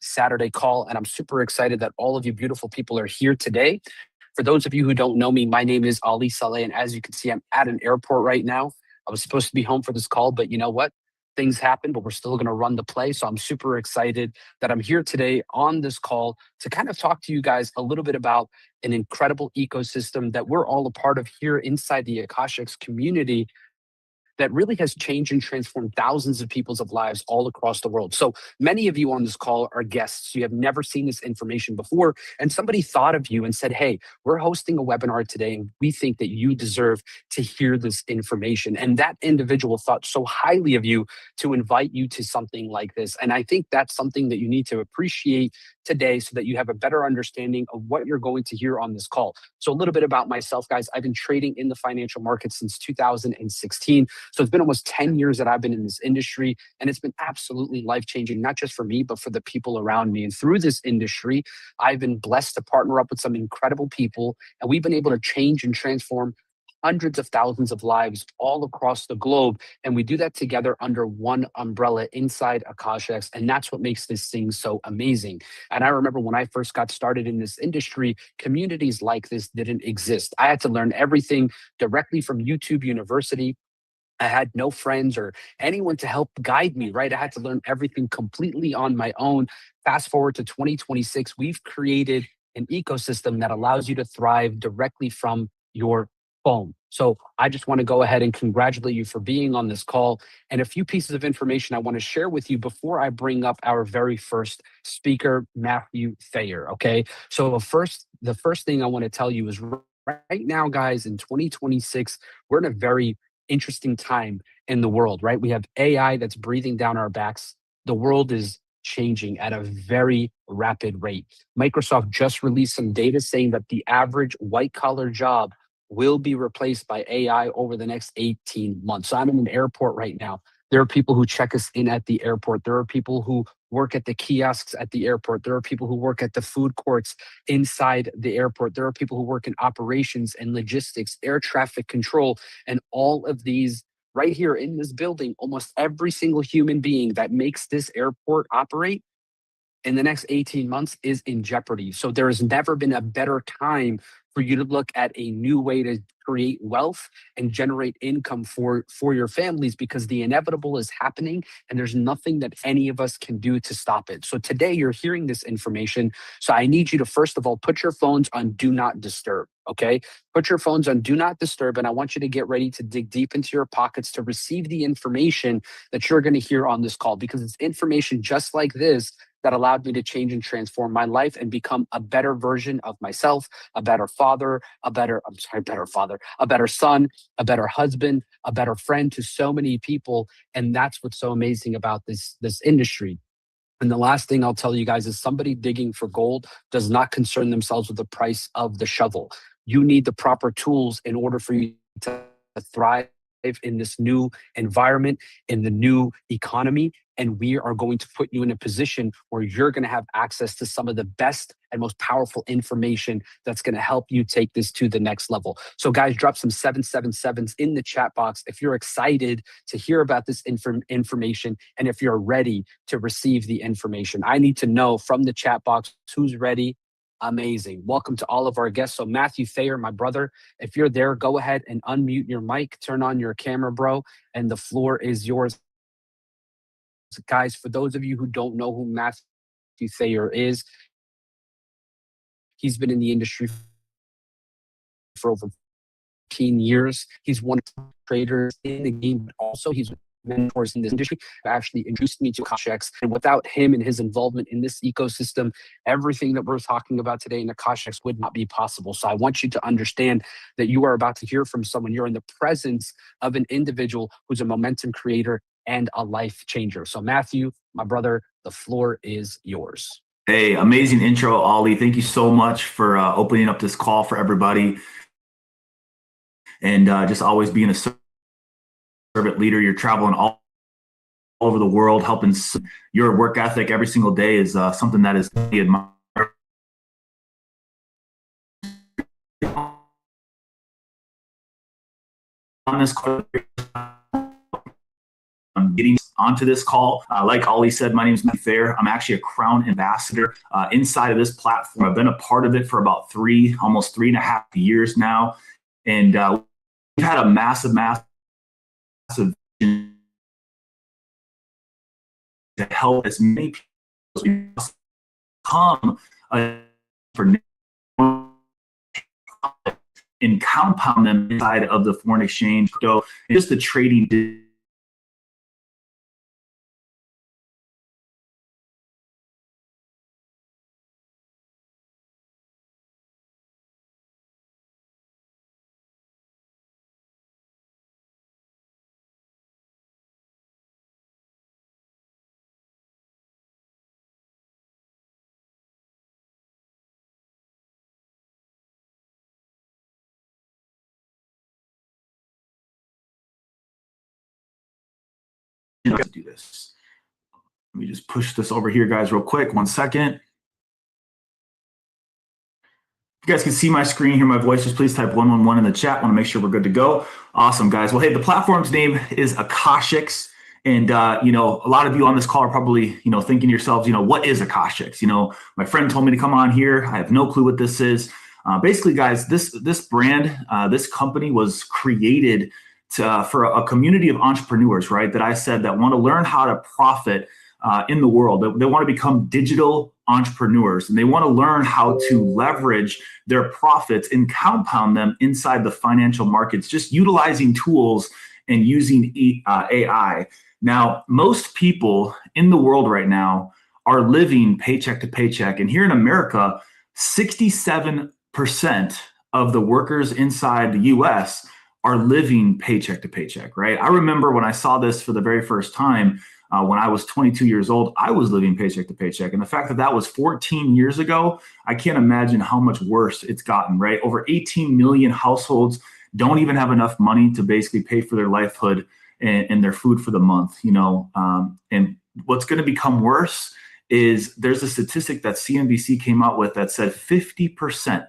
Saturday call, and I'm super excited that all of you beautiful people are here today. For those of you who don't know me, my name is Ali Saleh, and as you can see, I'm at an airport right now. I was supposed to be home for this call, but you know what? Things happen, but we're still going to run the play. So I'm super excited that I'm here today on this call to kind of talk to you guys a little bit about an incredible ecosystem that we're all a part of here inside the Akashx community that really has changed and transformed thousands of people's lives all across the world. So many of you on this call are guests. You have never seen this information before. And somebody thought of you and said, hey, we're hosting a webinar today, and we think that you deserve to hear this information. And that individual thought so highly of you to invite you to something like this. And I think that's something that you need to appreciate today so that you have a better understanding of what you're going to hear on this call. So a little bit about myself, guys. I've been trading in the financial markets since 2016. So it's been almost 10 years that I've been in this industry, and it's been absolutely life-changing, not just for me, but for the people around me. And through this industry, I've been blessed to partner up with some incredible people, and we've been able to change and transform hundreds of thousands of lives all across the globe. And we do that together under one umbrella inside Akashx. And that's what makes this thing so amazing. And I remember when I first got started in this industry, communities like this didn't exist. I had to learn everything directly from YouTube University. I had no friends or anyone to help guide me, right? I had to learn everything completely on my own. Fast forward to 2026, we've created an ecosystem that allows you to thrive directly from your phone. So I just want to go ahead and congratulate you for being on this call. And a few pieces of information I want to share with you before I bring up our very first speaker, Matthew Thayer. Okay. So the first thing I want to tell you is right now, guys, in 2026, we're in a very interesting time in the world, right? We have AI that's breathing down our backs. The world is changing at a very rapid rate. Microsoft just released some data saying that the average white collar job will be replaced by AI over the next 18 months. So I'm in an airport right now. There are people who check us in at the airport. There are people who work at the kiosks at the airport. There are people who work at the food courts inside the airport. There are people who work in operations and logistics, air traffic control, and all of these right here in this building. Almost every single human being that makes this airport operate in the next 18 months is in jeopardy. So there has never been a better time for you to look at a new way to create wealth and generate income for your families, because the inevitable is happening and there's nothing that any of us can do to stop it. So today you're hearing this information. So I need you to, first of all, put your phones on do not disturb. Okay. Put your phones on do not disturb. And I want you to get ready to dig deep into your pockets to receive the information that you're going to hear on this call, because it's information just like this that allowed me to change and transform my life and become a better version of myself, a better father, a better son, a better husband, a better friend to so many people. And that's what's so amazing about this industry. And the last thing I'll tell you guys is somebody digging for gold does not concern themselves with the price of the shovel. You need the proper tools in order for you to thrive in this new environment, in the new economy. And we are going to put you in a position where you're going to have access to some of the best and most powerful information that's going to help you take this to the next level. So guys, drop some 777s in the chat box if you're excited to hear about this information and if you're ready to receive the information. I need to know from the chat box who's ready. Amazing. Welcome to all of our guests. So Matthew Thayer, my brother, if you're there, go ahead and unmute your mic, turn on your camera, bro, and the floor is yours. Guys, for those of you who don't know who Matthew Thayer is, he's been in the industry for over 15 years. He's one of the traders in the game, but also he's mentors in this industry who actually introduced me to Akashx. And without him and his involvement in this ecosystem, everything that we're talking about today in Akashx would not be possible. So I want you to understand that you are about to hear from someone. You're in the presence of an individual who's a momentum creator and a life changer. So Matthew, my brother, the floor is yours. Hey, amazing intro, Ali. Thank you so much for opening up this call for everybody. And just always being a servant leader. You're traveling all over the world, helping. Your work ethic every single day is something that is admired. On this, getting onto this call. Like Ollie said, my name is Matthew Thayer. I'm actually a Crown Ambassador inside of this platform. I've been a part of it for about almost 3.5 years now. And we've had a massive vision to help as many people as we come for and compound them inside of the foreign exchange. So just the trading. To do this. Let me just push this over here, guys, real quick. 1 second. If you guys can see my screen, hear my voice, just please type 111 in the chat. Want to make sure we're good to go. Awesome, guys. Well, hey, the platform's name is Akashx. And, a lot of you on this call are probably, thinking to yourselves, what is Akashx? My friend told me to come on here. I have no clue what this is. Basically, guys, this brand, this company was created for a community of entrepreneurs, right? That I said that want to learn how to profit in the world. They want to become digital entrepreneurs, and they want to learn how to leverage their profits and compound them inside the financial markets, just utilizing tools and using AI. Now, most people in the world right now are living paycheck to paycheck. And here in America, 67% of the workers inside the US are living paycheck to paycheck, right? I remember when I saw this for the very first time, when I was 22 years old, I was living paycheck to paycheck. And the fact that that was 14 years ago, I can't imagine how much worse it's gotten, right? Over 18 million households don't even have enough money to basically pay for their livelihood and their food for the month, and what's going to become worse is there's a statistic that CNBC came out with that said 50%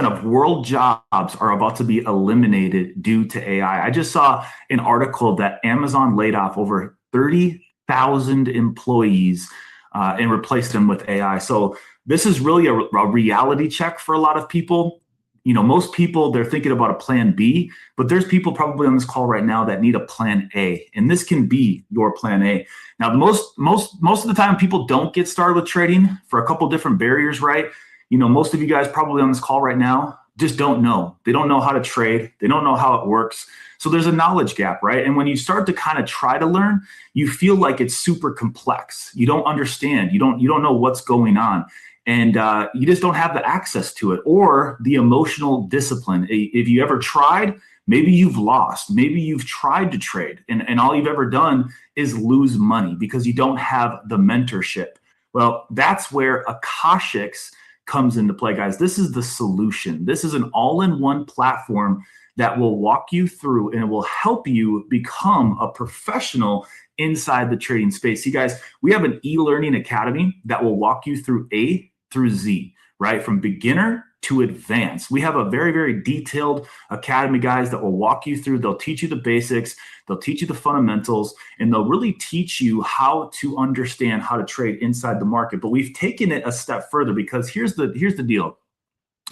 of world jobs are about to be eliminated due to AI. I just saw an article that Amazon laid off over 30,000 employees and replaced them with AI. So this is really a reality check for a lot of people. Most people, they're thinking about a plan B, but there's people probably on this call right now that need a plan A, and this can be your plan A. Now, most of the time, people don't get started with trading for a couple different barriers, right? Most of you guys probably on this call right now just don't know. They don't know how to trade. They don't know how it works. So there's a knowledge gap, right? And when you start to kind of try to learn, you feel like it's super complex. You don't understand. You don't know what's going on. And you just don't have the access to it or the emotional discipline. If you ever tried, maybe you've lost. Maybe you've tried to trade and all you've ever done is lose money because you don't have the mentorship. Well, that's where Akashx comes into play, guys. This is the solution. This is an all-in-one platform that will walk you through and it will help you become a professional inside the trading space. See, guys, we have an e-learning academy that will walk you through A through Z, right? From beginner to advanced. We have a very, very detailed academy, guys, that will walk you through. They'll teach you the basics, they'll teach you the fundamentals, and they'll really teach you how to understand how to trade inside the market. But we've taken it a step further because here's the deal.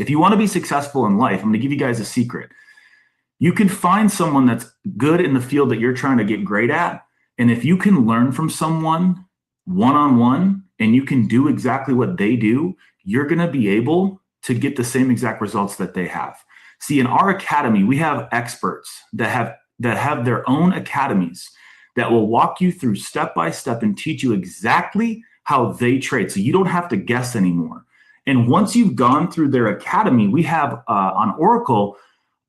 If you want to be successful in life, I'm going to give you guys a secret. You can find someone that's good in the field that you're trying to get great at. And if you can learn from someone one-on-one and you can do exactly what they do, you're going to be able to get the same exact results that they have. See, in our academy, we have experts that have their own academies that will walk you through step by step and teach you exactly how they trade. So you don't have to guess anymore. And once you've gone through their academy, we have on Oracle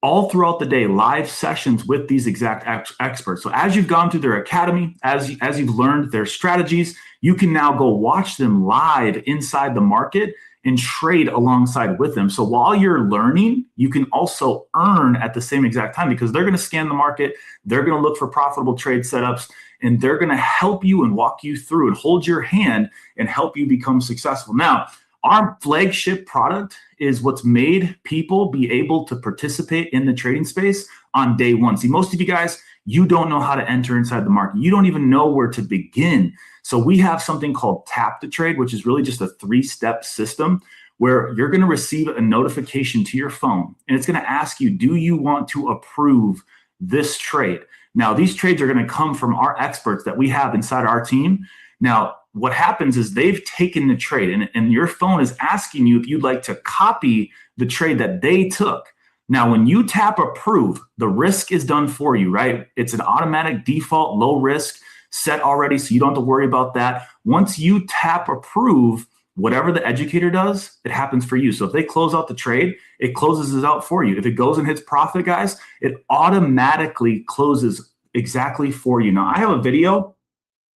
all throughout the day live sessions with these exact experts. So as you've gone through their academy, as you've learned their strategies, you can now go watch them live inside the market and trade alongside with them. So while you're learning, you can also earn at the same exact time because they're going to scan the market, they're going to look for profitable trade setups, and they're going to help you and walk you through and hold your hand and help you become successful. Now, our flagship product is what's made people be able to participate in the trading space on day one. See, most of you guys, you don't know how to enter inside the market. You don't even know where to begin. So we have something called Tap to Trade, which is really just a 3-step system where you're going to receive a notification to your phone, and it's going to ask you, do you want to approve this trade? Now, these trades are going to come from our experts that we have inside our team. Now, what happens is they've taken the trade, and your phone is asking you if you'd like to copy the trade that they took. Now, when you tap approve, the risk is done for you, right? It's an automatic default low risk set already, so you don't have to worry about that. Once you tap approve, whatever the educator does, it happens for you. So if they close out the trade, it closes it out for you. If it goes and hits profit, guys, it automatically closes exactly for you. Now, I have a video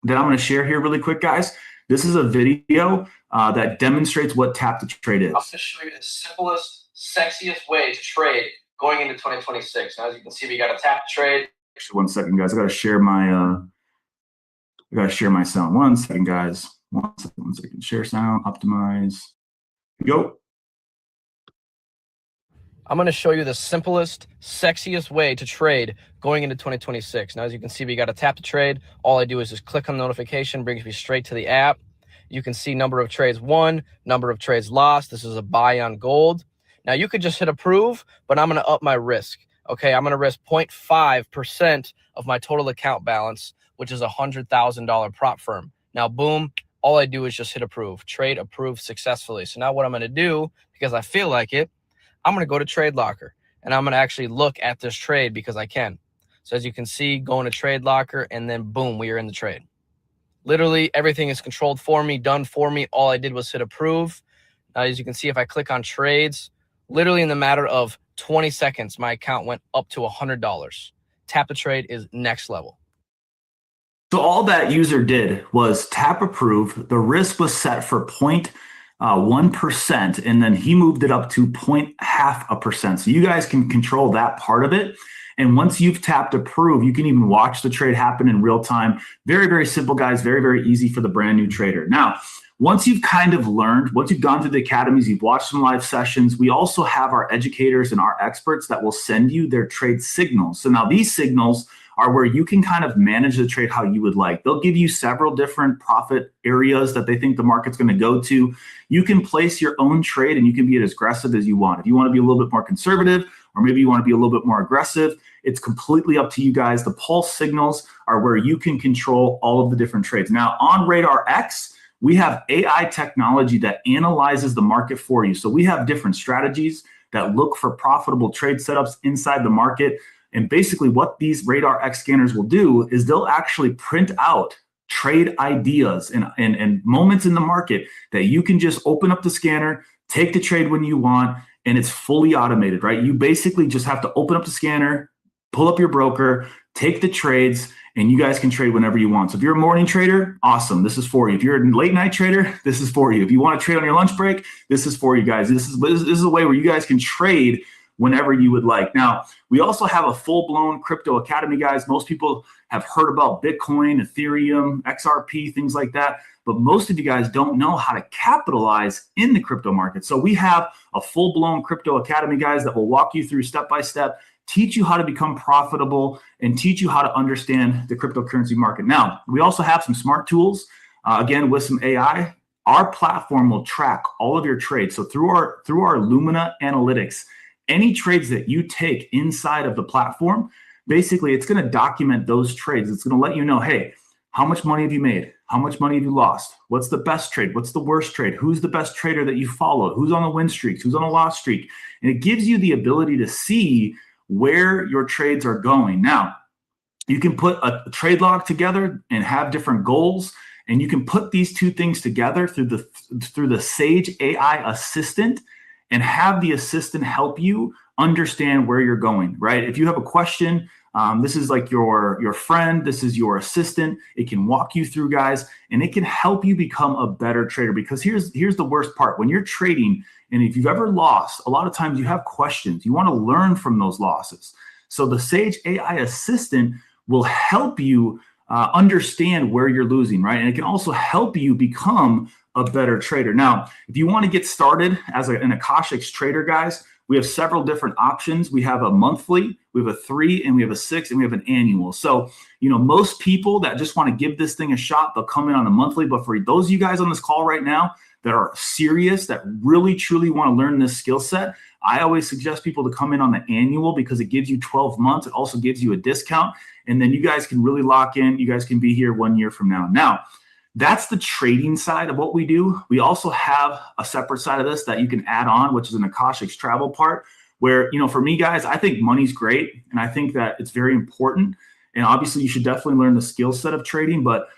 that I'm going to share here really quick, guys. This is a video that demonstrates what Tap to Trade is. I'm going to show you the simplest, sexiest way to trade going into 2026. Now, as you can see, we got a Tap to Trade. Actually, 1 second, guys. I got to share my sound. 1 second, guys. 1 second. Share sound, optimize. Go. I'm going to show you the simplest, sexiest way to trade going into 2026. Now, as you can see, we got a Tap to Trade. All I do is just click on the notification, brings me straight to the app. You can see number of trades won, number of trades lost. This is a buy on gold. Now, you could just hit approve, but I'm going to up my risk. Okay, I'm going to risk 0.5% of my total account balance, which is a $100,000 prop firm. Now, boom, all I do is just hit approve. Trade approved successfully. So now what I'm going to do, because I feel like it, I'm going to go to Trade Locker, and I'm going to actually look at this trade because I can. So as you can see, going to Trade Locker, and then boom, we are in the trade. Literally everything is controlled for me, done for me. All I did was hit approve. Now, as you can see, if I click on trades, literally in the matter of 20 seconds, my account went up to $100. Tap to Trade is next level. So all that user did was tap approve. The risk was set for 0.1%, and then he moved it up to 0.5%. So you guys can control that part of it. And once you've tapped approve, you can even watch the trade happen in real time. Very, very simple, guys. Very, very easy for the brand new trader. Now, once you've kind of learned, once you've gone through the academies, you've watched some live sessions, we also have our educators and our experts that will send you their trade signals. So now these signals are where you can kind of manage the trade how you would like. They'll give you several different profit areas that they think the market's going to go to. You can place your own trade and you can be as aggressive as you want. If you want to be a little bit more conservative, or maybe you want to be a little bit more aggressive, it's completely up to you guys. The pulse signals are where you can control all of the different trades. Now on Radar X, we have AI technology that analyzes the market for you. So we have different strategies that look for profitable trade setups inside the market. And basically what these Radar X scanners will do is they'll actually print out trade ideas and moments in the market that you can just open up the scanner, take the trade when you want, and it's fully automated, right? You basically just have to open up the scanner, pull up your broker, take the trades, and you guys can trade whenever you want. So if you're a morning trader, awesome, this is for you. If you're a late night trader, this is for you. If you want to trade on your lunch break, this is for you guys. This is a way where you guys can trade whenever you would like. Now, we also have a full-blown crypto academy, guys. Most people have heard about Bitcoin, Ethereum, XRP, things like that, but most of you guys don't know how to capitalize in the crypto market. So we have a full-blown crypto academy, guys, that will walk you through step-by-step, teach you how to become profitable, and teach you how to understand the cryptocurrency market. Now, we also have some smart tools, again, with some AI. Our platform will track all of your trades. So through our Lumina analytics, any trades that you take inside of the platform, basically it's going to document those trades. It's going to let you know, hey, how much money have you made? How much money have you lost? What's the best trade? What's the worst trade? Who's the best trader that you follow? Who's on the win streaks? Who's on a loss streak? And it gives you the ability to see where your trades are going. Now, you can put a trade log together and have different goals, and you can put these two things together through the Sage AI assistant and have the assistant help you understand where you're going, right? If you have a question, this is like your friend, this is your assistant. It can walk you through, guys, and it can help you become a better trader. Because here's the worst part. When you're trading, and if you've ever lost, a lot of times you have questions. You want to learn from those losses. So the Sage AI assistant will help you understand where you're losing, right? And it can also help you become a better trader. Now, if you want to get started as an Akashx trader, guys, We have several different options. We have a monthly, we have a 3, and we have a 6, and we have an annual. So, most people that just want to give this thing a shot, they'll come in on a monthly. But for those of you guys on this call right now that are serious, that really, truly want to learn this skill set, I always suggest people to come in on the annual because it gives you 12 months. It also gives you a discount. And then you guys can really lock in. You guys can be here 1 year from now. Now, that's the trading side of what we do. We also have a separate side of this that you can add on, which is an Akashx travel part, where, for me, guys, I think money's great. And I think that it's very important. And obviously, you should definitely learn the skill set of trading. But,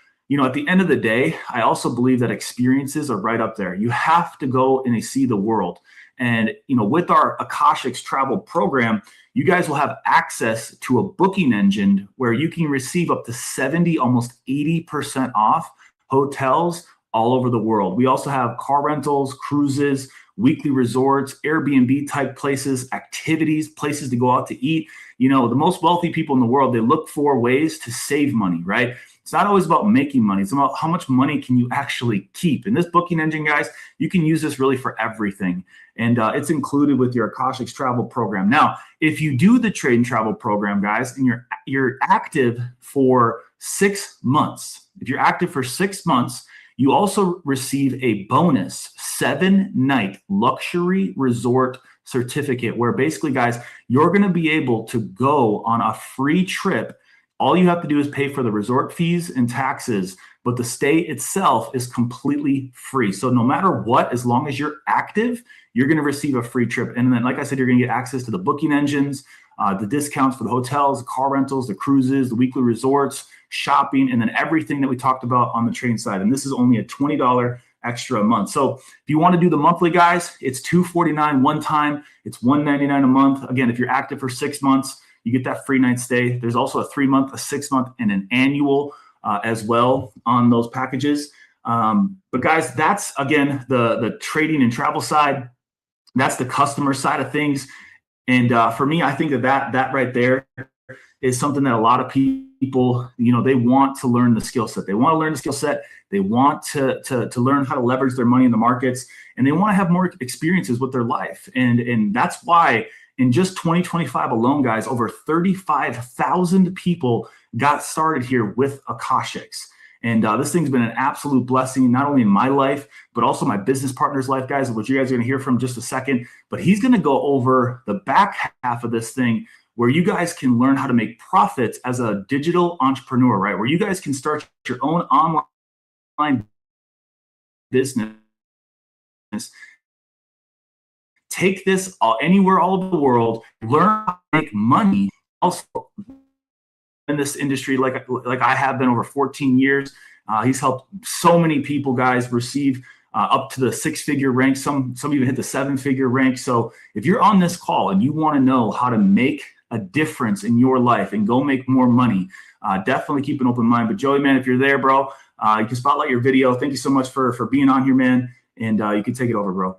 at the end of the day, I also believe that experiences are right up there. You have to go and see the world. And, with our Akashx travel program, you guys will have access to a booking engine where you can receive up to 70, almost 80% off hotels all over the world. We also have car rentals, cruises, weekly resorts, Airbnb type places, activities, places to go out to eat. The most wealthy people in the world, they look for ways to save money, right? It's not always about making money. It's about how much money can you actually keep. And this booking engine, guys, you can use this really for everything. And it's included with your Akashx travel program. Now, if you do the trade and travel program, guys, and you're active for 6 months, if you're active for 6 months, you also receive a bonus 7-night luxury resort certificate where basically, guys, you're going to be able to go on a free trip. All you have to do is pay for the resort fees and taxes, but the stay itself is completely free. So no matter what, as long as you're active, you're going to receive a free trip. And then, like I said, you're going to get access to the booking engines, the discounts for the hotels, the car rentals, the cruises, the weekly resorts, shopping, and then everything that we talked about on the trading side. And this is only a $20 extra a month. So if you want to do the monthly, guys, it's $249 one time. It's $199 a month. Again, if you're active for 6 months, you get that free night stay. There's also a 3-month, a 6-month, and an annual as well on those packages. But guys, that's, again, the trading and travel side. That's the customer side of things. And for me, I think that right there is something that a lot of people, they want to learn the skill set. They want to learn the skill set. They want to learn how to leverage their money in the markets, and they want to have more experiences with their life. And that's why in just 2025 alone, guys, over 35,000 people got started here with Akashx. And this thing's been an absolute blessing, not only in my life, but also my business partner's life, guys, which you guys are going to hear from in just a second. But he's going to go over the back half of this thing where you guys can learn how to make profits as a digital entrepreneur, right? Where you guys can start your own online business, take this anywhere all over the world, learn how to make money. Also, in this industry, like I have been over 14 years, he's helped so many people, guys, receive up to the 6-figure rank. Some even hit the 7-figure rank. So if you're on this call and you want to know how to make a difference in your life and go make more money, definitely keep an open mind. But Joey, man, if you're there, bro, you can spotlight your video. Thank you so much for being on here, man. And you can take it over, bro.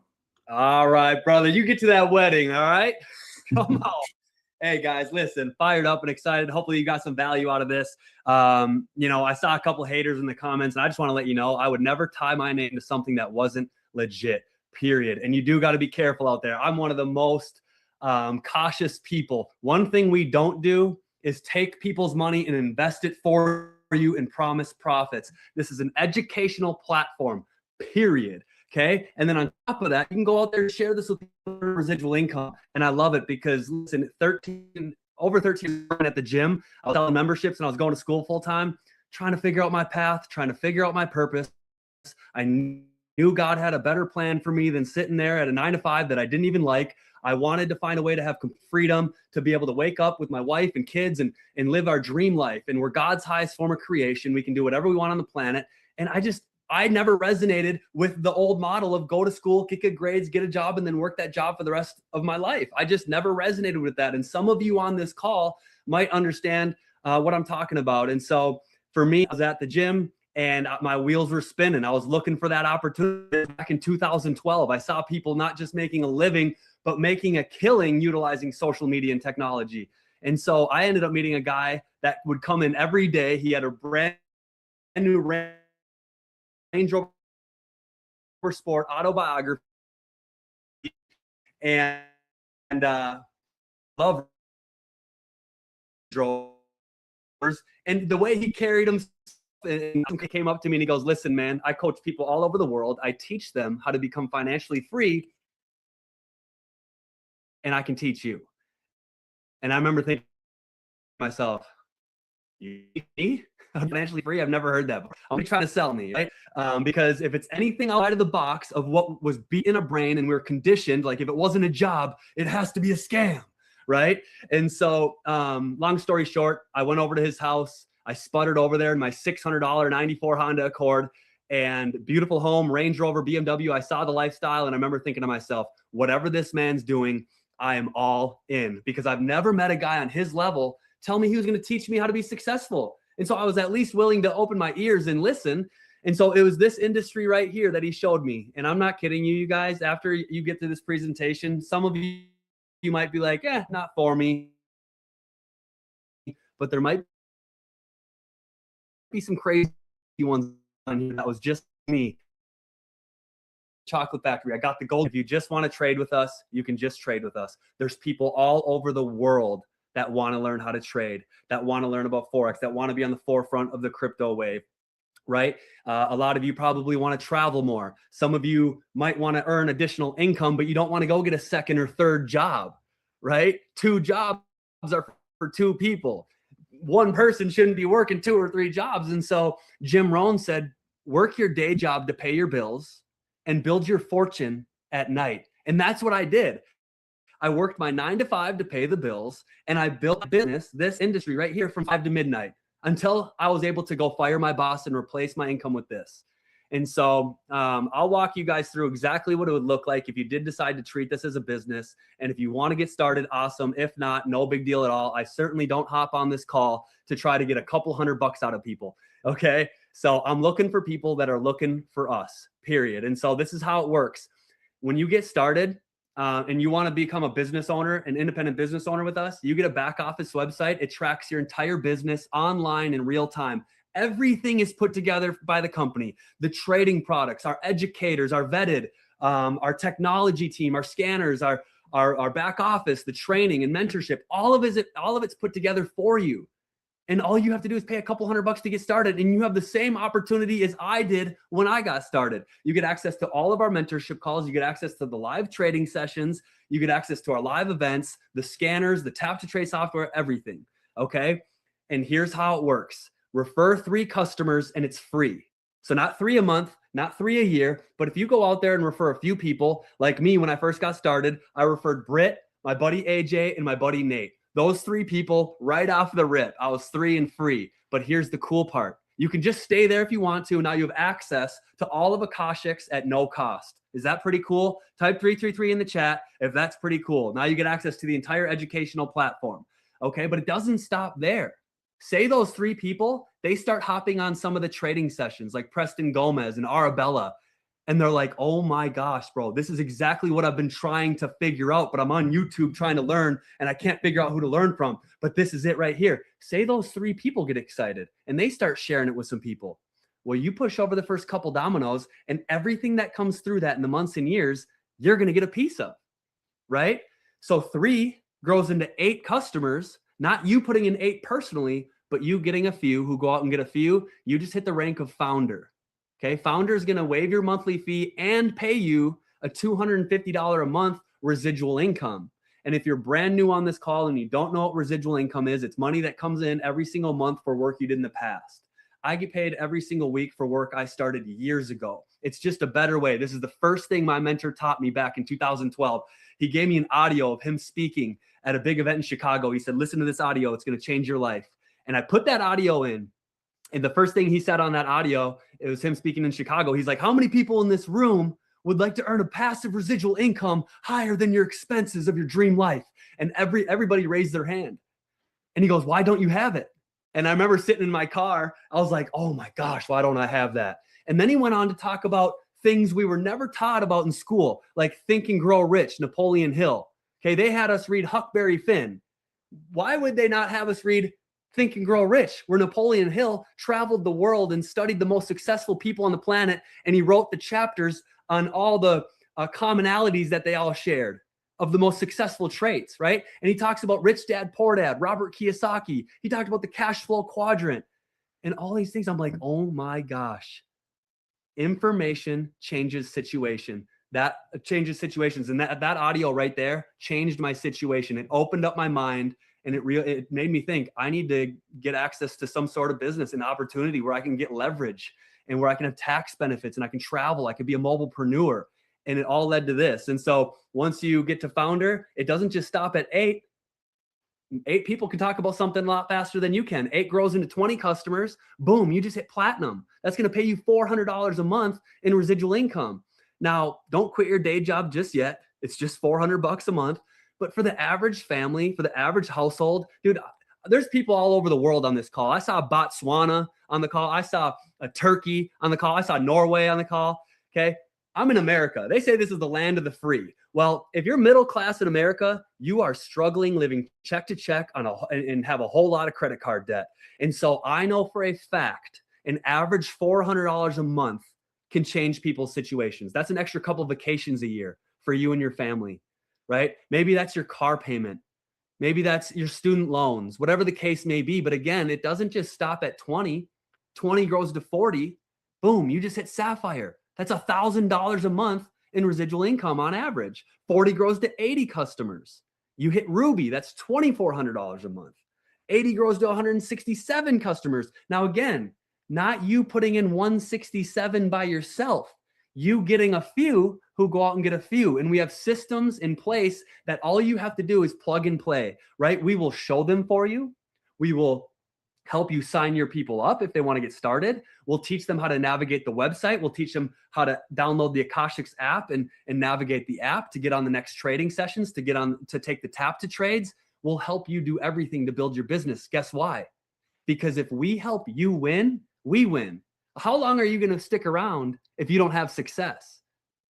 All right, brother. You get to that wedding, all right? Come on. Hey, guys, listen, fired up and excited. Hopefully you got some value out of this. I saw a couple haters in the comments, and I just want to let you know I would never tie my name to something that wasn't legit, period. And you do got to be careful out there. I'm one of the most cautious people. One thing we don't do is take people's money and invest it for you and promise profits. This is an educational platform, period. Okay. And then on top of that, you can go out there and share this with residual income. And I love it because, listen, over 13 years at the gym, I was selling memberships and I was going to school full time, trying to figure out my path, trying to figure out my purpose. I knew God had a better plan for me than sitting there at a 9-to-5 that I didn't even like. I wanted to find a way to have freedom, to be able to wake up with my wife and kids and live our dream life. And we're God's highest form of creation. We can do whatever we want on the planet. And I never resonated with the old model of go to school, get good grades, get a job, and then work that job for the rest of my life. I just never resonated with that. And some of you on this call might understand what I'm talking about. And so for me, I was at the gym and my wheels were spinning. I was looking for that opportunity back in 2012. I saw people not just making a living, but making a killing utilizing social media and technology. And so I ended up meeting a guy that would come in every day. He had a brand new Range Rover Sport autobiography, and love drovers. And the way he carried himself, and he came up to me and he goes, listen, man, I coach people all over the world. I teach them how to become financially free, and I can teach you. And I remember thinking to myself, me? I'm financially free? I've never heard that before. I'm trying to sell me, right? Because if it's anything outside of the box of what was beat in a brain and we're conditioned, like if it wasn't a job, it has to be a scam, right? And so long story short, I went over to his house. I sputtered over there in my $600 94 Honda Accord, and beautiful home, Range Rover, BMW. I saw the lifestyle and I remember thinking to myself, whatever this man's doing, I am all in, because I've never met a guy on his level tell me he was going to teach me how to be successful. And so I was at least willing to open my ears and listen. And so it was this industry right here that he showed me. And I'm not kidding you, you guys, after you get to this presentation, some of you might be like, not for me. But there might be some crazy ones on here that was just me. Chocolate Factory. I got the gold. If you just want to trade with us, you can just trade with us. There's people all over the world that want to learn how to trade, that want to learn about Forex, that want to be on the forefront of the crypto wave, right? A lot of you probably want to travel more. Some of you might want to earn additional income, but you don't want to go get a second or third job, right? 2 jobs are for 2 people. One person shouldn't be working 2 or 3 jobs. And so Jim Rohn said, work your day job to pay your bills and build your fortune at night. And that's what I did. I worked my 9 to 5 to pay the bills, and I built a business, this industry right here, from 5 to midnight until I was able to go fire my boss and replace my income with this. And so I'll walk you guys through exactly what it would look like if you did decide to treat this as a business. And if you want to get started, awesome. If not, no big deal at all. I certainly don't hop on this call to try to get a couple $100 out of people. Okay. So I'm looking for people that are looking for us, period. And so this is how it works. When you get started, and you want to become a business owner, an independent business owner with us, you get a back office website. It tracks your entire business online in real time. Everything is put together by the company. The trading products, our educators, our vetted, our technology team, our scanners, our back office, the training and mentorship, all of it's put together for you. And all you have to do is pay a couple $100 to get started. And you have the same opportunity as I did when I got started. You get access to all of our mentorship calls. You get access to the live trading sessions. You get access to our live events, the scanners, the tap to trade software, everything. Okay. And here's how it works. Refer 3 customers and it's free. So not 3 a month, not 3 a year, but if you go out there and refer a few people, like me, when I first got started, I referred Britt, my buddy AJ, and my buddy Nate. Those 3 people right off the rip. I was 3 and free. But here's the cool part. You can just stay there if you want to. Now you have access to all of Akashx at no cost. Is that pretty cool? Type 333 in the chat if that's pretty cool. Now you get access to the entire educational platform. Okay, but it doesn't stop there. Say those 3 people, they start hopping on some of the trading sessions like Preston Gomez and Arabella. And they're like, oh my gosh, bro, this is exactly what I've been trying to figure out, but I'm on YouTube trying to learn and I can't figure out who to learn from. But this is it right here. Say those 3 people get excited and they start sharing it with some people. Well, you push over the first couple dominoes and everything that comes through that in the months and years, you're going to get a piece of, right? So 3 grows into 8 customers, not you putting in 8 personally, but you getting a few who go out and get a few. You just hit the rank of founder. Okay, founder is going to waive your monthly fee and pay you a $250 a month residual income. And if you're brand new on this call and you don't know what residual income is, it's money that comes in every single month for work you did in the past. I get paid every single week for work I started years ago. It's just a better way. This is the first thing my mentor taught me back in 2012. He gave me an audio of him speaking at a big event in Chicago. He said, listen to this audio. It's going to change your life. And I put that audio in. And the first thing he said on that audio, it was him speaking in Chicago. He's like, how many people in this room would like to earn a passive residual income higher than your expenses of your dream life? And everybody raised their hand. And he goes, why don't you have it? And I remember sitting in my car. I was like, oh my gosh, why don't I have that? And then he went on to talk about things we were never taught about in school, like Think and Grow Rich, Napoleon Hill. Okay, they had us read Huckleberry Finn. Why would they not have us read Think and Grow Rich, where Napoleon Hill traveled the world and studied the most successful people on the planet, and he wrote the chapters on all the commonalities that they all shared? of the most successful traits, right? And he talks about Rich Dad, Poor Dad, Robert Kiyosaki. He talked about the cash flow quadrant and all these things. I'm like, oh my gosh, information changes situation. That changes situations. And that audio right there changed my situation. It opened up my mind, and it made me think I need to get access to some sort of business and opportunity where I can get leverage and where I can have tax benefits and I can travel. I could be a mobilepreneur. And it all led to this. And so once you get to founder, it doesn't just stop at 8. 8 people can talk about something a lot faster than you can. 8 grows into 20 customers. Boom, you just hit platinum. That's going to pay you $400 a month in residual income. Now, don't quit your day job just yet. It's just $400 a month. But for the average family, for the average household, dude, there's people all over the world on this call. I saw Botswana on the call. I saw a Turkey on the call. I saw Norway on the call. Okay. I'm in America. They say this is the land of the free. Well, if you're middle class in America, you are struggling living check to check and have a whole lot of credit card debt. And so I know for a fact, an average $400 a month can change people's situations. That's an extra couple of vacations a year for you and your family, right? Maybe that's your car payment. Maybe that's your student loans, whatever the case may be. But again, it doesn't just stop at 20. 20 grows to 40. Boom, you just hit Sapphire. That's $1,000 a month in residual income on average. 40 grows to 80 customers. You hit Ruby, that's $2,400 a month. 80 grows to 167 customers. Now again, not you putting in 167 by yourself, you getting a few who go out and get a few. And we have systems in place that all you have to do is plug and play, right? We will show them for you. We will help you sign your people up if they want to get started. We'll teach them how to navigate the website. We'll teach them how to download the Akashx app and navigate the app to get on the next trading sessions, to take the tap to trades. We'll help you do everything to build your business. Guess why? Because if we help you win, we win. How long are you going to stick around if you don't have success?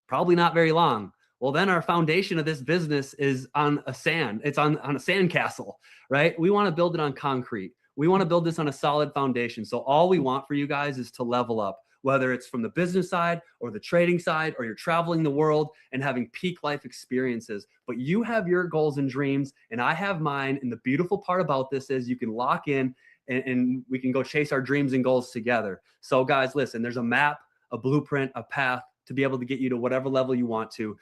Probably not very long. Well, then our foundation of this business is on a sand. It's on a sand castle, right? We want to build it on concrete. We want to build this on a solid foundation. So all we want for you guys is to level up, whether it's from the business side or the trading side, or you're traveling the world and having peak life experiences. But you have your goals and dreams, and I have mine. And the beautiful part about this is you can lock in and we can go chase our dreams and goals together. So guys, listen, there's a map, a blueprint, a path to be able to get you to whatever level you want to.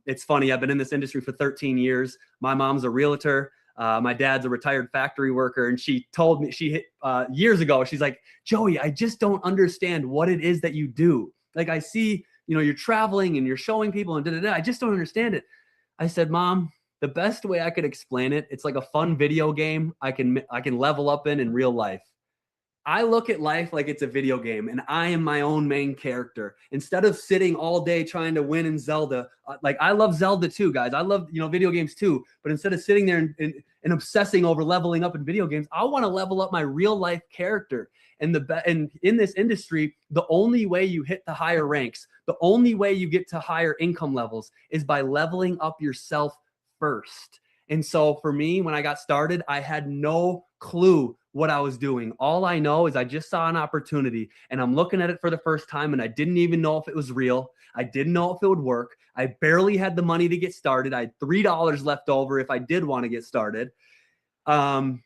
It's funny, I've been in this industry for 13 years. My mom's a realtor. My dad's a retired factory worker. And she told me, years ago, she's like, Joey, I just don't understand what it is that you do. Like I see, you're traveling and you're showing people and I just don't understand it. I said, Mom, the best way I could explain it, it's like a fun video game I can level up in real life. I look at life like it's a video game, and I am my own main character. Instead of sitting all day trying to win in Zelda, like I love Zelda too, guys. I love video games too. But instead of sitting there and obsessing over leveling up in video games, I want to level up my real life character. And in this industry, the only way you hit the higher ranks, the only way you get to higher income levels is by leveling up yourself first. And so for me, when I got started, I had no clue what I was doing. All I know is I just saw an opportunity and I'm looking at it for the first time, and I didn't even know if it was real. I didn't know if it would work. I barely had the money to get started. I had $3 left over if I did want to get started. And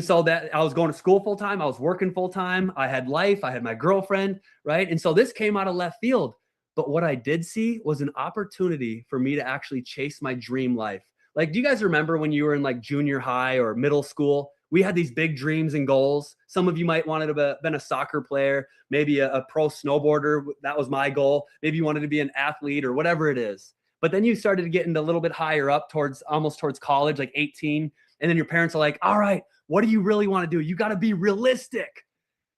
so that I was going to school full time. I was working full time. I had life. I had my girlfriend, right? And so this came out of left field. But what I did see was an opportunity for me to actually chase my dream life. Like, do you guys remember when you were in like junior high or middle school? We had these big dreams and goals. Some of you might want to have been a soccer player, maybe a pro snowboarder. That was my goal. Maybe you wanted to be an athlete or whatever it is. But then you started to get into a little bit higher up almost towards college, like 18. And then your parents are like, all right, what do you really want to do? You got to be realistic.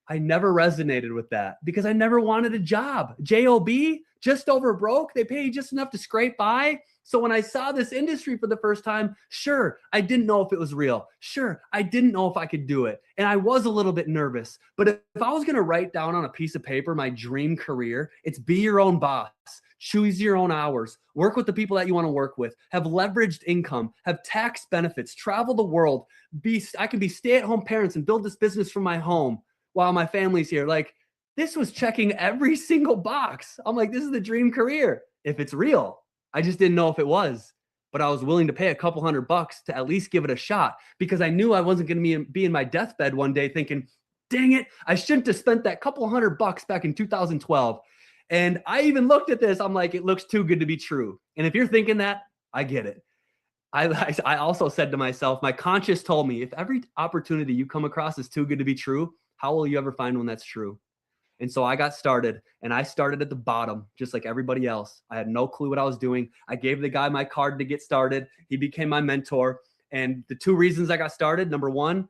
I never resonated with that because I never wanted a job. J-O-B, just over broke. They pay you just enough to scrape by. So when I saw this industry for the first time, sure, I didn't know if it was real. Sure, I didn't know if I could do it. And I was a little bit nervous. But if I was going to write down on a piece of paper my dream career, it's be your own boss. Choose your own hours. Work with the people that you want to work with. Have leveraged income. Have tax benefits. Travel the world. I can be stay-at-home parents and build this business from my home while my family's here. Like, this was checking every single box. I'm like, this is the dream career if it's real. I just didn't know if it was. but I was willing to pay a couple $100 to at least give it a shot, because I knew I wasn't going to be in my deathbed one day thinking, dang it, I shouldn't have spent that couple $100 back in 2012. And I even looked at this. I'm like, it looks too good to be true. And if you're thinking that, I get it. I also said to myself, my conscience told me, if every opportunity you come across is too good to be true, how will you ever find one that's true? And so I got started, and I started at the bottom, just like everybody else. I had no clue what I was doing. I gave the guy my card to get started. He became my mentor. And the two reasons I got started, number one,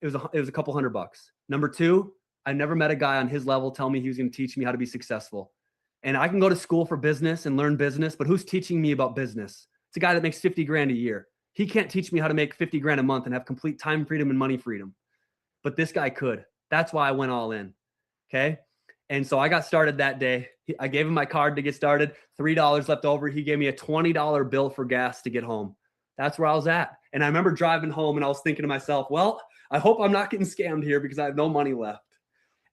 it was a couple $100. Number two, I never met a guy on his level tell me he was going to teach me how to be successful. And I can go to school for business and learn business, but who's teaching me about business? It's a guy that makes 50 grand a year. He can't teach me how to make 50 grand a month and have complete time freedom and money freedom. But this guy could. That's why I went all in. Okay. And so I got started that day. I gave him my card to get started, $3 left over. He gave me a $20 bill for gas to get home. That's where I was at. And I remember driving home and I was thinking to myself, well, I hope I'm not getting scammed here because I have no money left.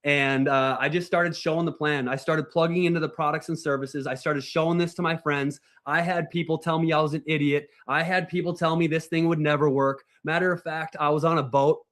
And I just started showing the plan. I started plugging into the products and services. I started showing this to my friends. I had people tell me I was an idiot. I had people tell me this thing would never work. Matter of fact, I was on a boat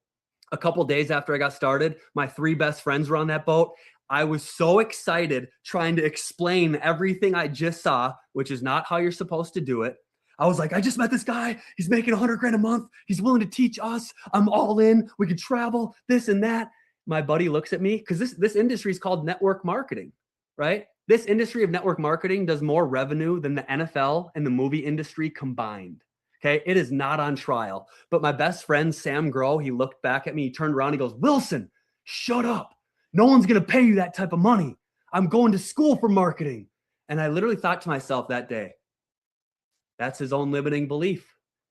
a couple days after I got started. My 3 best friends were on that boat. I was so excited trying to explain everything I just saw, which is not how you're supposed to do it. I was like, I just met this guy. He's making 100 grand a month. He's willing to teach us. I'm all in. We can travel, this and that. My buddy looks at me, because this industry is called network marketing, right? This industry of network marketing does more revenue than the NFL and the movie industry combined. Okay. It is not on trial. But my best friend, Sam Grow, he looked back at me, he turned around, he goes, Wilson, shut up. No one's going to pay you that type of money. I'm going to school for marketing. And I literally thought to myself that day, that's his own limiting belief.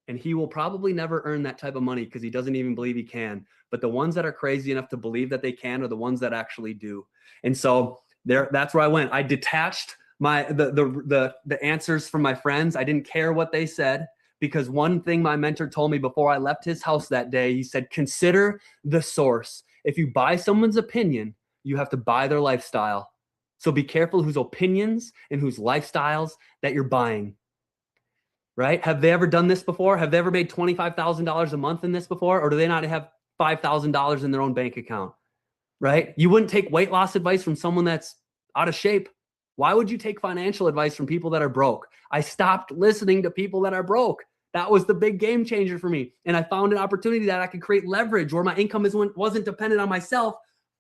And he will probably never earn that type of money because he doesn't even believe he can. But the ones that are crazy enough to believe that they can are the ones that actually do. And so that's where I went. I detached the answers from my friends. I didn't care what they said, because one thing my mentor told me before I left his house that day, he said, consider the source. If you buy someone's opinion, you have to buy their lifestyle. So be careful whose opinions and whose lifestyles that you're buying. Right? Have they ever done this before? Have they ever made $25,000 a month in this before? Or do they not have $5,000 in their own bank account? Right? You wouldn't take weight loss advice from someone that's out of shape. Why would you take financial advice from people that are broke? I stopped listening to people that are broke. That was the big game changer for me. And I found an opportunity that I could create leverage where my income wasn't dependent on myself,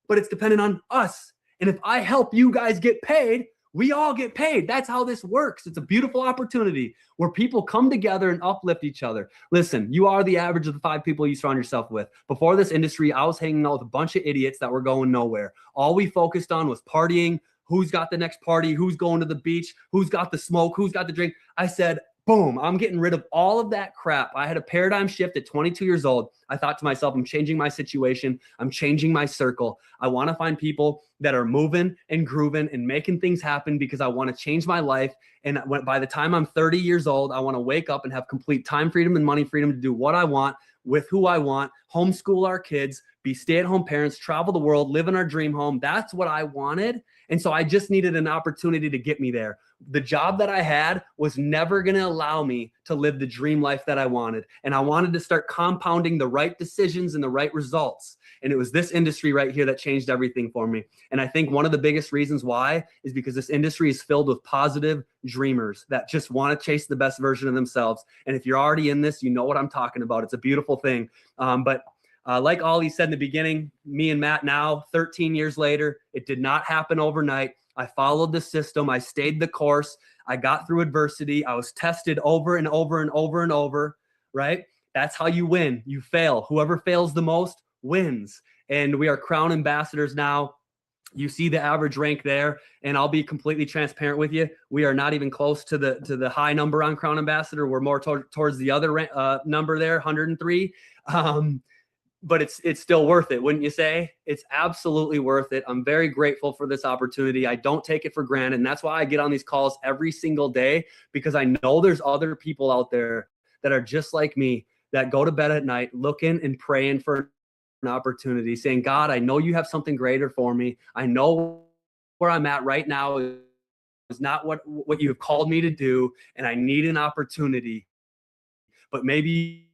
but it's dependent on us. And if I help you guys get paid, we all get paid. That's how this works. It's a beautiful opportunity where people come together and uplift each other. Listen, you are the average of the 5 people you surround yourself with. Before this industry, I was hanging out with a bunch of idiots that were going nowhere. All we focused on was partying. Who's got the next party? Who's going to the beach? Who's got the smoke? Who's got the drink? I said, boom, I'm getting rid of all of that crap. I had a paradigm shift at 22 years old. I thought to myself, I'm changing my situation. I'm changing my circle. I want to find people that are moving and grooving and making things happen because I want to change my life. And by the time I'm 30 years old, I want to wake up and have complete time freedom and money freedom to do what I want with who I want, homeschool our kids, be stay-at-home parents, travel the world, live in our dream home. That's what I wanted. And so I just needed an opportunity to get me there. The job that I had was never going to allow me to live the dream life that I wanted. And I wanted to start compounding the right decisions and the right results. And it was this industry right here that changed everything for me. And I think one of the biggest reasons why is because this industry is filled with positive dreamers that just want to chase the best version of themselves. And if you're already in this, you know what I'm talking about. It's a beautiful thing. But like Ollie said in the beginning, me and Matt now, 13 years later, it did not happen overnight. I followed the system. I stayed the course. I got through adversity. I was tested over and over and over and over, right? That's how you win. You fail. Whoever fails the most wins. And we are Crown ambassadors now. You see the average rank there, and I'll be completely transparent with you. We are not even close to the high number on Crown Ambassador. We're more towards the other number there, 103. But it's still worth it, wouldn't you say? It's absolutely worth it. I'm very grateful for this opportunity. I don't take it for granted. And that's why I get on these calls every single day, because I know there's other people out there that are just like me, that go to bed at night looking and praying for an opportunity, saying, God, I know you have something greater for me. I know where I'm at right now is not what you have called me to do. And I need an opportunity but maybe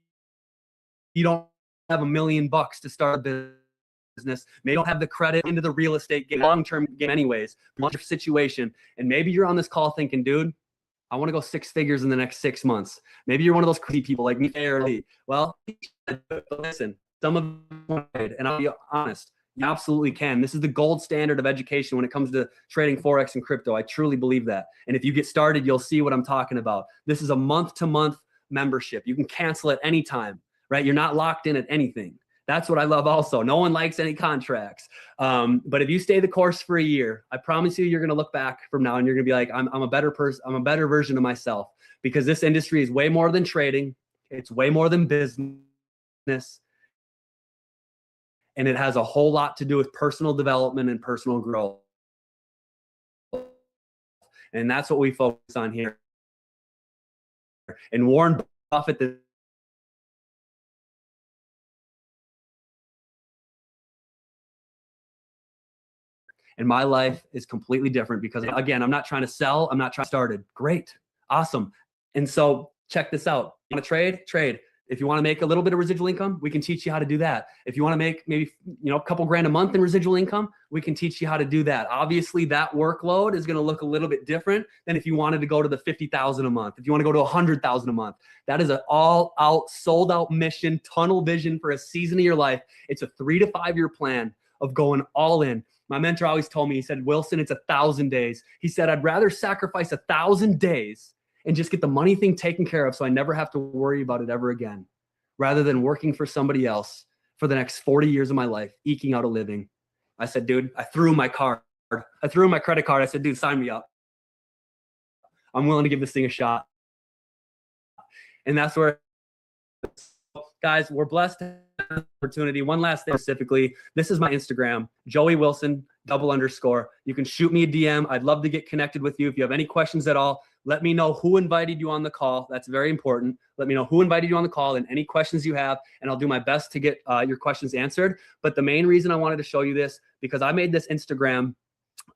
you don't have $1 million to start a business. Maybe you don't have the credit into the real estate game, long-term game anyways, your situation. And maybe you're on this call thinking, dude, I want to go 6 figures in the next 6 months. Maybe you're one of those crazy people like me or Lee. Well, listen, some of them, and I'll be honest, you absolutely can. This is the gold standard of education when it comes to trading Forex and crypto. I truly believe that. And if you get started, you'll see what I'm talking about. This is a month-to-month membership. You can cancel at any time, right? You're not locked in at anything. That's what I love also. No one likes any contracts. But if you stay the course for a year, I promise you, you're going to look back from now and you're going to be like, I'm a better person. I'm a better version of myself, because this industry is way more than trading. It's way more than business. And it has a whole lot to do with personal development and personal growth. And that's what we focus on here. And Warren Buffett, and my life is completely different because, again, I'm not trying to sell. I'm not trying to start it. Great. Awesome. And so check this out. You want to trade? Trade. If you want to make a little bit of residual income, we can teach you how to do that. If you want to make maybe, a couple grand a month in residual income, we can teach you how to do that. Obviously, that workload is going to look a little bit different than if you wanted to go to the 50,000 a month. If you want to go to 100,000 a month, that is an all-out, sold-out mission, tunnel vision for a season of your life. It's a 3 to 5 year plan of going all in. My mentor always told me, he said, Wilson, it's 1,000 days. He said, I'd rather sacrifice 1,000 days and just get the money thing taken care of so I never have to worry about it ever again, rather than working for somebody else for the next 40 years of my life, eking out a living. I said, dude, I threw my card. I threw my credit card. I said, dude, sign me up. I'm willing to give this thing a shot. And that's where, guys, we're blessed to have an opportunity. One last thing specifically, this is my Instagram, Joey Wilson, _. You can shoot me a DM. I'd love to get connected with you. If you have any questions at all, let me know who invited you on the call. That's very important. Let me know who invited you on the call and any questions you have, and I'll do my best to get your questions answered. But the main reason I wanted to show you this, because I made this Instagram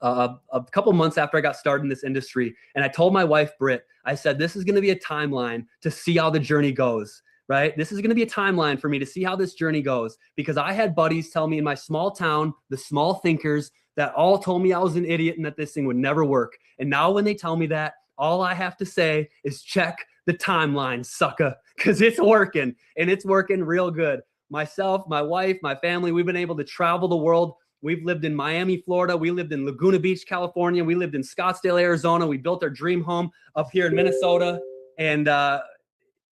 a couple months after I got started in this industry. And I told my wife, Britt, I said, this is going to be a timeline to see how the journey goes, right? This is going to be a timeline for me to see how this journey goes, because I had buddies tell me in my small town, the small thinkers, that all told me I was an idiot and that this thing would never work. And now when they tell me that, all I have to say is check the timeline, sucker, because it's working, and it's working real good. Myself, my wife, my family, we've been able to travel the world. We've lived in Miami, Florida. We lived in Laguna Beach, California. We lived in Scottsdale, Arizona. We built our dream home up here in Minnesota. And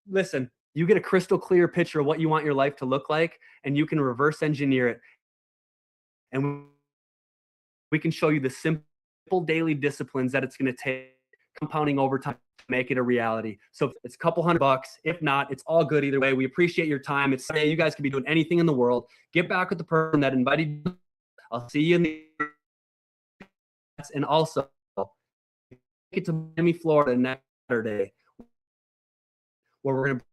listen, you get a crystal clear picture of what you want your life to look like, and you can reverse engineer it. And we can show you the simple daily disciplines that it's going to take, compounding over time, to make it a reality. So it's a couple $100. If not, it's all good either way. We appreciate your time. It's Sunday. You guys could be doing anything in the world. Get back with the person that invited you. I'll see you in the, and also get to Miami, Florida next Saturday, where we're going to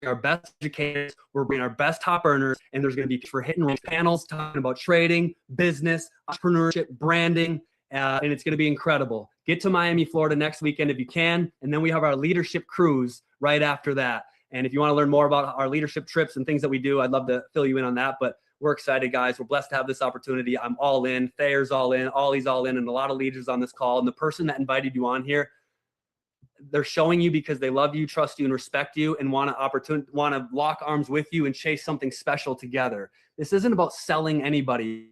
bring our best educators, we're bringing our best top earners, and there's going to be for hit and run panels talking about trading, business, entrepreneurship, branding, and it's going to be incredible. Get to Miami, Florida next weekend if you can, and then we have our leadership cruise right after that. And if you want to learn more about our leadership trips and things that we do, I'd love to fill you in on that. But we're excited, guys. We're blessed to have this opportunity. I'm all in. Thayer's all in. Ollie's all in, and a lot of leaders on this call. And the person that invited you on here, they're showing you because they love you, trust you, and respect you, and want to lock arms with you and chase something special together. This isn't about selling anybody.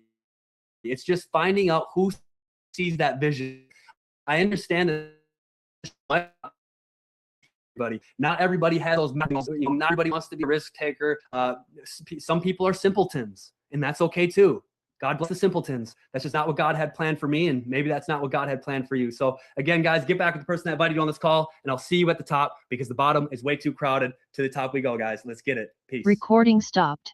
It's just finding out who sees that vision. I understand that not everybody has those. Not everybody wants to be a risk taker. Some people are simpletons, and that's okay too. God bless the simpletons. That's just not what God had planned for me, and maybe that's not what God had planned for you. So again, guys, get back with the person that invited you on this call, and I'll see you at the top, because the bottom is way too crowded. To the top we go, guys. Let's get it. Peace. Recording stopped.